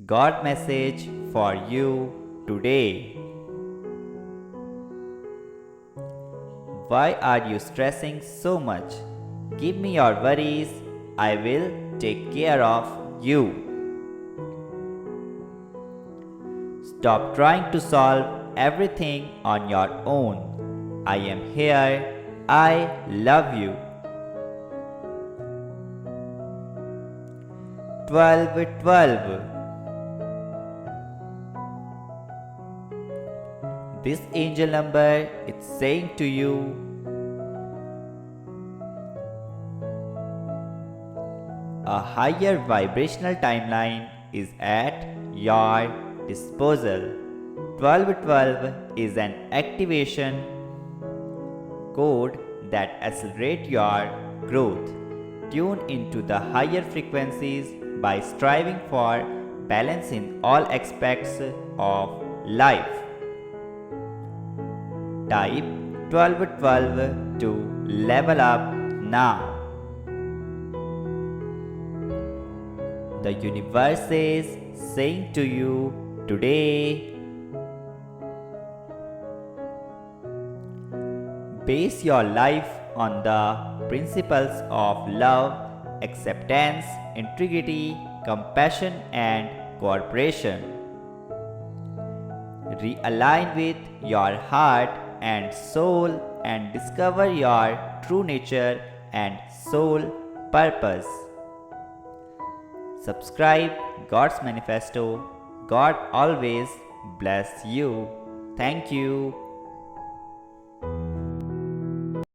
God message for you today. Why are you stressing so much? Give me your worries, I will take care of you. Stop trying to solve everything on your own. I am here, I love you. 1212. This angel number is saying to you, a higher vibrational timeline is at your disposal. 1212 is an activation code that accelerates your growth. Tune into the higher frequencies by striving for balance in all aspects of life. Type 1212 to level up now. The universe is saying to you today, base your life on the principles of love, acceptance, integrity, compassion, and cooperation. Realign with your heart and soul and discover your true nature and soul purpose. Subscribe God's Manifesto. God always bless you. Thank you.